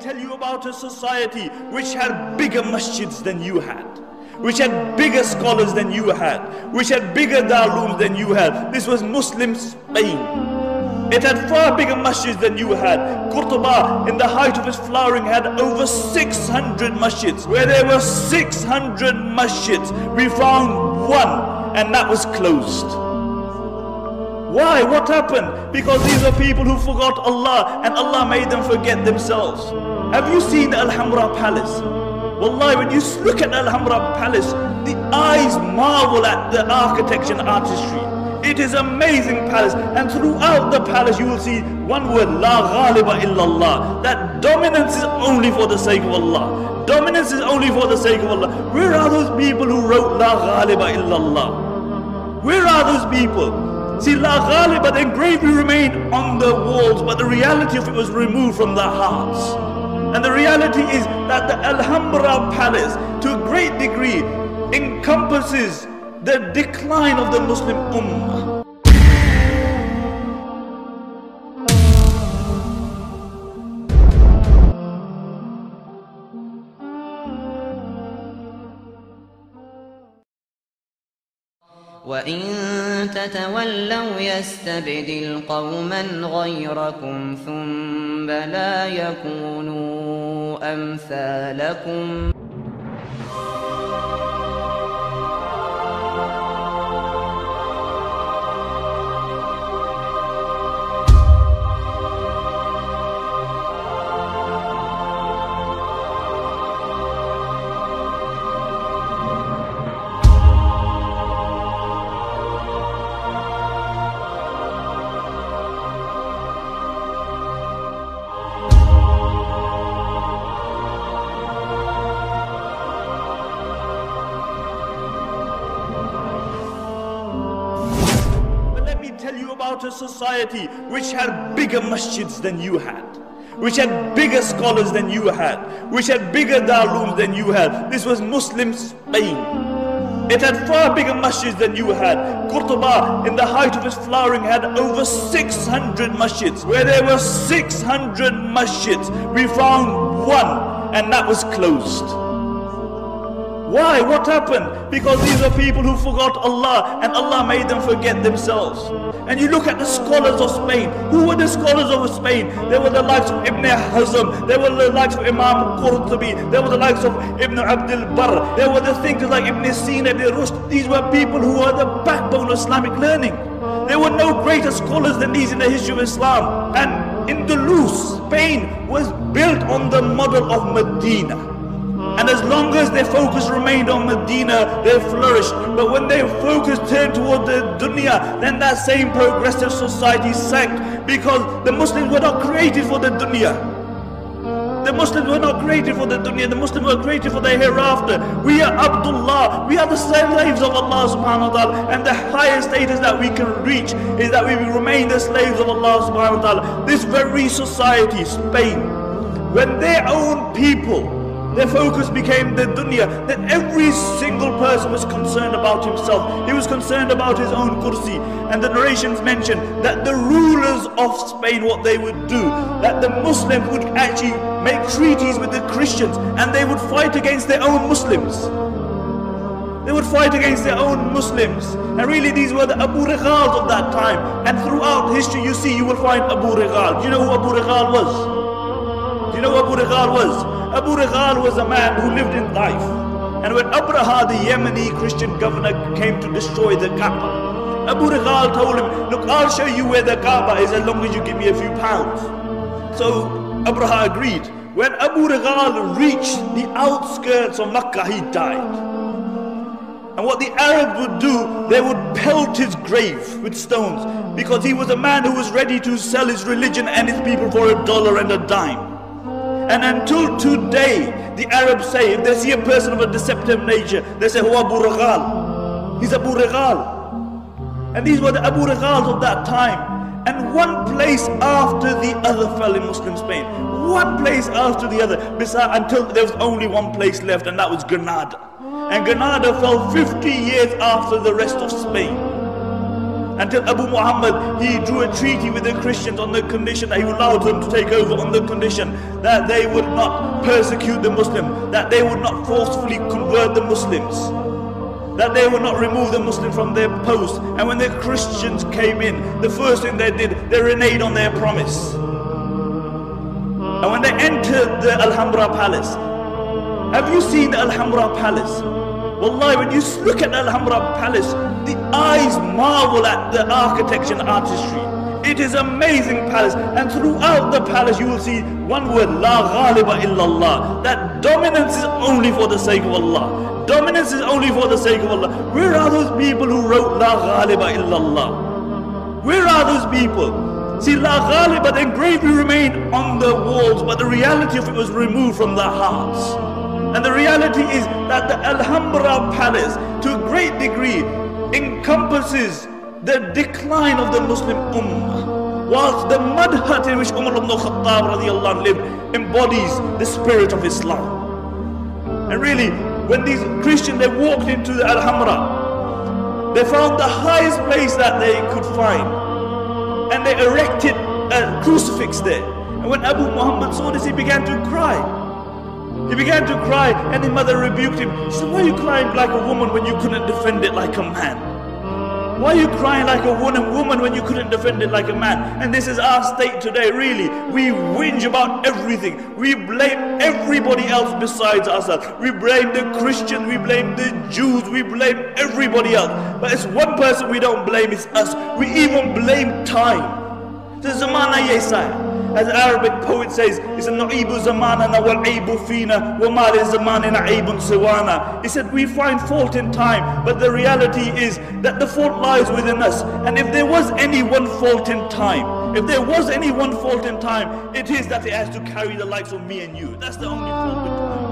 tell you about a society which had bigger masjids than you had, which had bigger scholars than you had, which had bigger darlooms than you had. This was Muslim Spain. It had far bigger masjids than you had. Qurtuba, in the height of its flowering, had over 600 masjids. Where there were 600 masjids, we found one, and that was closed. Why? What happened? Because these are people who forgot Allah, and Allah made them forget themselves. Have you seen the Al-Hamra Palace? Wallahi, when you look at the Al-Hamra Palace, the eyes marvel at the architecture and artistry. It is an amazing palace, and throughout the palace you will see one word, La Ghaliba illallah. That dominance is only for the sake of Allah. Dominance is only for the sake of Allah. Where are those people who wrote La Ghaliba illallah? Where are those people? See, La Ghaliba, the engraving remained on the walls, but the reality of it was removed from their hearts. And the reality is that the Alhambra Palace, to a great degree, encompasses the decline of the Muslim Ummah. وَإِن تَتَوَلَّوْا يَسْتَبْدِلْ قَوْمًا غَيْرَكُمْ ثُمَّ لَا يَكُونُوا أَمْثَالَكُمْ. About a society which had bigger masjids than you had, which had bigger scholars than you had, which had bigger darlooms than you had. This was Muslim Spain. It had far bigger masjids than you had. Qurtuba, in the height of its flowering, had over 600 masjids. Where there were 600 masjids, we found one, and that was closed. Why? What happened? Because these are people who forgot Allah, and Allah made them forget themselves. And you look at the scholars of Spain. Who were the scholars of Spain? There were the likes of Ibn Hazm, there were the likes of Imam Qurtubi, there were the likes of Ibn Abdul Barr, there were the thinkers like Ibn Sina, Ibn Rushd. These were people who were the backbone of Islamic learning. There were no greater scholars than these in the history of Islam. And Andalus, Spain, was built on the model of Medina. And as long as their focus remained on Medina, they flourished. But when their focus turned toward the dunya, then that same progressive society sank, because the Muslims were not created for the dunya. The Muslims were not created for the dunya. The Muslims were created for the hereafter. We are Abdullah. We are the slaves of Allah subhanahu wa ta'ala. And the highest status that we can reach is that we will remain the slaves of Allah subhanahu wa ta'ala. This very society, Spain, when their own people, their focus became the dunya, then every single person was concerned about himself. He was concerned about his own kursi. And the narrations mention that the rulers of Spain, what they would do, that the Muslims would actually make treaties with the Christians, and they would fight against their own Muslims. They would fight against their own Muslims. And really these were the Abu Righals of that time. And throughout history you will find Abu Righal. Do you know who Abu Righal was? Do you know who Abu Righal was? Abu Righal was a man who lived in Taif. And when Abraha, the Yemeni Christian governor, came to destroy the Kaaba, Abu Righal told him, look, I'll show you where the Kaaba is as long as you give me a few pounds. So Abraha agreed. When Abu Righal reached the outskirts of Makkah, he died. And what the Arabs would do, they would pelt his grave with stones, because he was a man who was ready to sell his religion and his people for $1 and a dime. And until today, the Arabs say, if they see a person of a deceptive nature, they say, "Who Abu Righal? He's Abu Righal." And these were the Abu Righals of that time. And one place after the other fell in Muslim Spain. One place after the other, until there was only one place left, and that was Granada. And Granada fell 50 years after the rest of Spain. until Abu Muhammad, he drew a treaty with the Christians on the condition that he would allow them to take over, on the condition that they would not persecute the Muslim, that they would not forcefully convert the Muslims, that they would not remove the Muslim from their post. And when the Christians came in, the first thing they did, they reneged on their promise. And when they entered the Alhambra Palace, have you seen the Alhambra Palace? Wallahi, when you look at the Alhambra Palace, the eyes marvel at the architecture and artistry. It is an amazing palace, and throughout the palace you will see one word, La Ghaliba illallah. That dominance is only for the sake of Allah. Dominance is only for the sake of Allah. Where are those people who wrote La Ghaliba illallah? Where are those people? See, La Ghaliba, the engraving remained on the walls, but the reality of it was removed from the hearts. And the reality is that the Alhambra Palace, to a great degree, encompasses the decline of the Muslim Ummah, whilst the mud hut in which Umar ibn Khattab radiallahu anh lived embodies the spirit of Islam. And really, when these Christians, they walked into the Alhambra, they found the highest place that they could find, and they erected a crucifix there. And when Abu Muhammad saw this, he began to cry. He began to cry, and his mother rebuked him. She said, why are you crying like a woman when you couldn't defend it like a man? Why are you crying like a woman when you couldn't defend it like a man? And this is our state today, really. We whinge about everything. We blame everybody else besides ourselves. We blame the Christians, we blame the Jews, we blame everybody else. But it's one person we don't blame, it's us. We even blame time. The zamana yesaya. As an Arabic poet says, it's a na'ibu zamanana wal aibu fina wa ma li zamanina aibun siwana. He said, we find fault in time, but the reality is that the fault lies within us. And if there was any one fault in time, it is that it has to carry the likes of me and you. That's the only fault with time.